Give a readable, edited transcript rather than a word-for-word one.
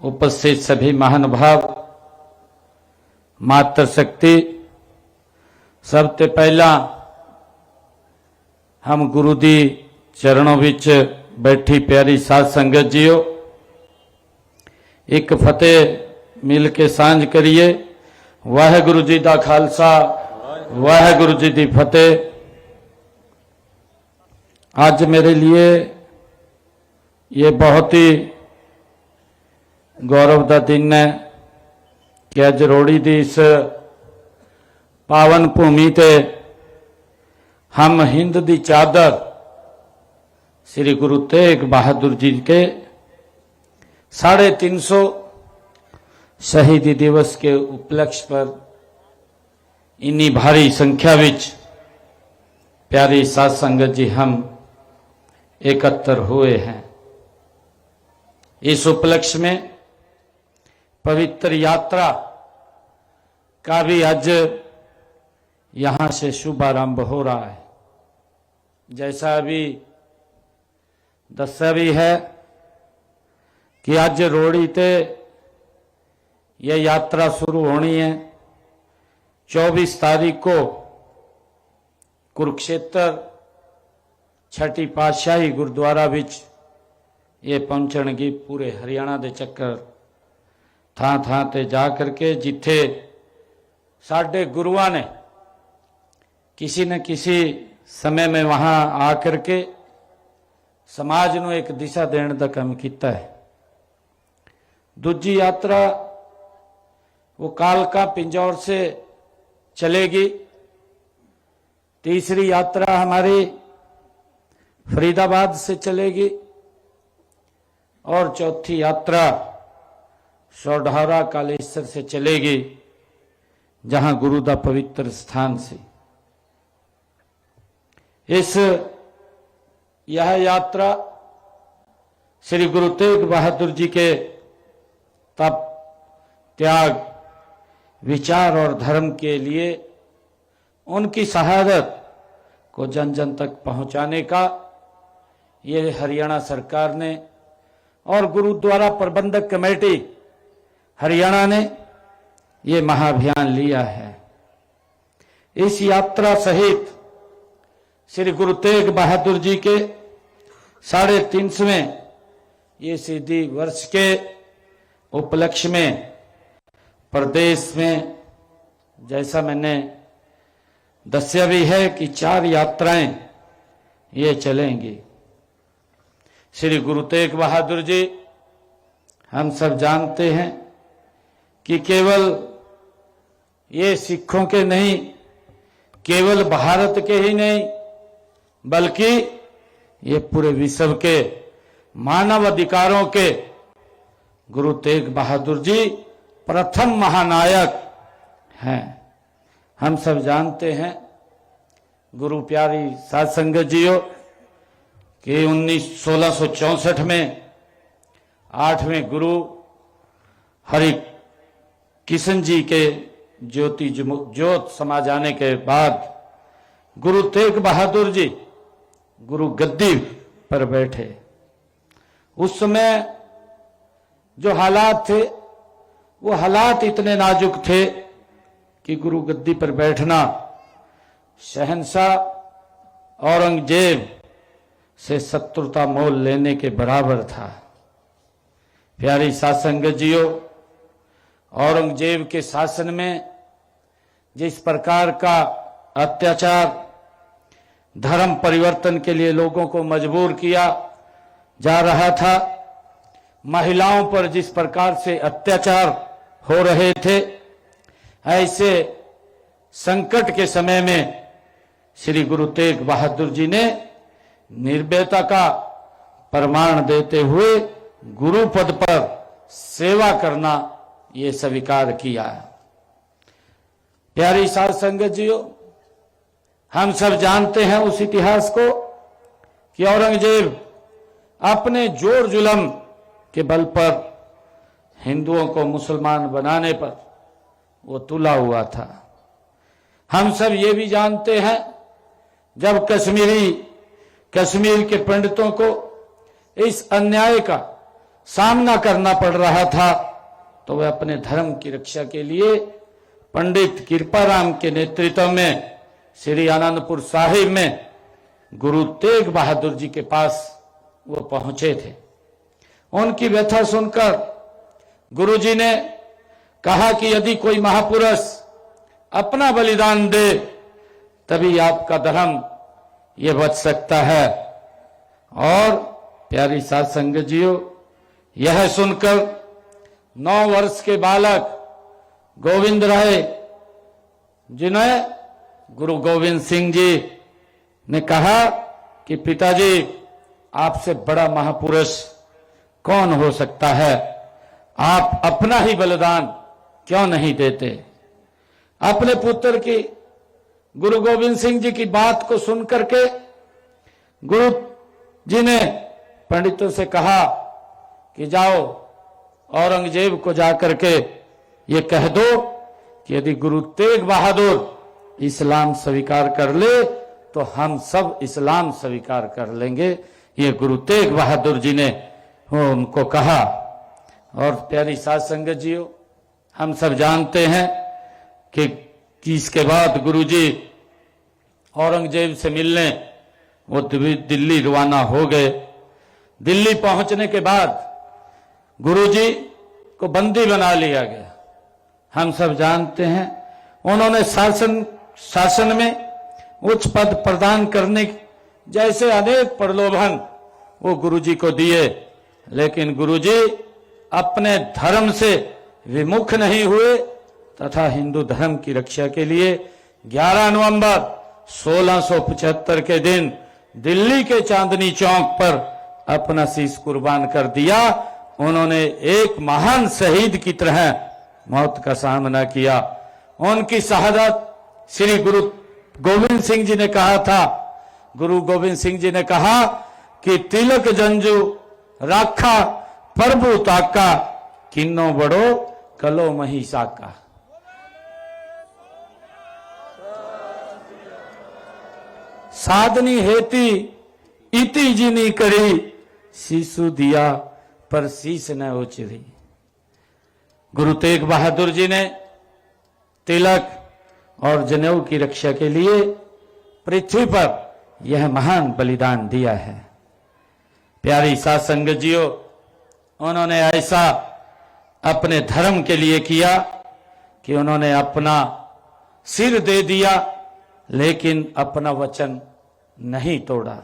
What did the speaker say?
उपस्थित सभी महानुभाव, मातृशक्ति, सबसे पहला हम गुरु दी चरणों विच बैठी प्यारी साध संगत जीओ, एक फतेह मिल के सांझ करिए। वाहेगुरु जी दा खालसा, वाहेगुरु जी दी फतेह। आज मेरे लिए ये बहुत ही गौरव का दिन है कि अज रोड़ी की इस पावन भूमि ते हम हिंद की चादर श्री गुरु तेग बहादुर जी के 350 शहीदी दिवस के उपलक्ष्य पर इन्नी भारी संख्या विच प्यारी साध संगत जी हम एकत्र हुए हैं। इस उपलक्ष्य में पवित्र यात्रा का भी आज यहाँ से शुभारंभ हो रहा है। जैसा अभी दस्या भी है कि आज रोड़ी ते यह यात्रा शुरू होनी है। 24 तारीख को कुरुक्षेत्र छठी पातशाही गुरुद्वारा विच ये पहुंचणगी। पूरे हरियाणा दे चक्कर थां थां ते जा करके जिथे साडे गुरुआं ने किसी न किसी समय में वहां आकर के समाज नूं एक दिशा देने का काम किया है। दूजी यात्रा वो कालका पिंजौर से चलेगी। तीसरी यात्रा हमारी फरीदाबाद से चलेगी और चौथी यात्रा सौढौरा कालेश्वर से चलेगी, जहां गुरु का पवित्र स्थान से। यह यात्रा श्री गुरु तेग बहादुर जी के तप, त्याग, विचार और धर्म के लिए उनकी शहादत को जन जन तक पहुंचाने का ये हरियाणा सरकार ने और गुरुद्वारा प्रबंधक कमेटी हरियाणा ने ये महाअभियान लिया है। इस यात्रा सहित श्री गुरु तेग बहादुर जी के 350वें ये शहीदी वर्ष के उपलक्ष्य में प्रदेश में, जैसा मैंने दस्या भी है कि 4 यात्राएं ये चलेंगी। श्री गुरु तेग बहादुर जी हम सब जानते हैं कि केवल ये सिखों के नहीं, केवल भारत के ही नहीं, बल्कि ये पूरे विश्व के मानव अधिकारों के गुरु तेग बहादुर जी प्रथम महानायक हैं। हम सब जानते हैं गुरु प्यारी साध संगत जीओ कि 1664 में 8वें गुरु हरि किशन जी के ज्योत समा जाने के बाद गुरु तेग बहादुर जी गुरु गद्दी पर बैठे। उस समय जो हालात थे वो हालात इतने नाजुक थे कि गुरु गद्दी पर बैठना शहंशाह औरंगजेब से शत्रुता मोल लेने के बराबर था। प्यारी साध संगत जीओ, औरंगजेब के शासन में जिस प्रकार का अत्याचार, धर्म परिवर्तन के लिए लोगों को मजबूर किया जा रहा था, महिलाओं पर जिस प्रकार से अत्याचार हो रहे थे, ऐसे संकट के समय में श्री गुरु तेग बहादुर जी ने निर्भयता का प्रमाण देते हुए गुरु पद पर सेवा करना ये स्वीकार किया। प्यारी साध संगत जीओ, हम सब जानते हैं उस इतिहास को कि औरंगजेब अपने जोर जुलम के बल पर हिंदुओं को मुसलमान बनाने पर वो तुला हुआ था। हम सब ये भी जानते हैं जब कश्मीर के पंडितों को इस अन्याय का सामना करना पड़ रहा था, तो वे अपने धर्म की रक्षा के लिए पंडित कृपाराम के नेतृत्व में श्री आनंदपुर साहिब में गुरु तेग बहादुर जी के पास वो पहुंचे थे। उनकी व्यथा सुनकर गुरु जी ने कहा कि यदि कोई महापुरुष अपना बलिदान दे तभी आपका धर्म ये बच सकता है। और प्यारी साध संगत जीओ, यह सुनकर 9 वर्ष के बालक गोविंद राय, जिन्हें गुरु गोविंद सिंह जी ने कहा कि पिताजी, आपसे बड़ा महापुरुष कौन हो सकता है, आप अपना ही बलिदान क्यों नहीं देते। अपने पुत्र की, गुरु गोविंद सिंह जी की बात को सुनकर के गुरु जी ने पंडितों से कहा कि जाओ औरंगजेब को जाकर के ये कह दो कि यदि गुरु तेग बहादुर इस्लाम स्वीकार कर ले तो हम सब इस्लाम स्वीकार कर लेंगे। ये गुरु तेग बहादुर जी ने उनको कहा। और प्यारी साध संगत जीओ, हम सब जानते हैं कि इसके बाद गुरु जी औरंगजेब से मिलने वो दिल्ली रवाना हो गए। दिल्ली पहुंचने के बाद गुरु जी को बंदी बना लिया गया। हम सब जानते हैं उन्होंने शासन में उच्च पद प्रदान करने जैसे अनेक प्रलोभन वो गुरु जी को दिए, लेकिन गुरु जी अपने धर्म से विमुख नहीं हुए तथा हिंदू धर्म की रक्षा के लिए 11 नवंबर 1675 के दिन दिल्ली के चांदनी चौक पर अपना शीश कुर्बान कर दिया। उन्होंने एक महान शहीद की तरह मौत का सामना किया। उनकी शहादत श्री गुरु गोविंद सिंह जी ने कहा था। गुरु गोविंद सिंह जी ने कहा कि तिलक जंजू राखा प्रभु ताका, किन्नो बड़ो कलो मही साका। साधनी हेती इति जिनी करी, शीशु दिया पर शीश न उचरी। गुरु तेग बहादुर जी ने तिलक और जनेऊ की रक्षा के लिए पृथ्वी पर यह महान बलिदान दिया है। प्यारी साध संगत जीओ, उन्होंने ऐसा अपने धर्म के लिए किया कि उन्होंने अपना सिर दे दिया, लेकिन अपना वचन नहीं तोड़ा।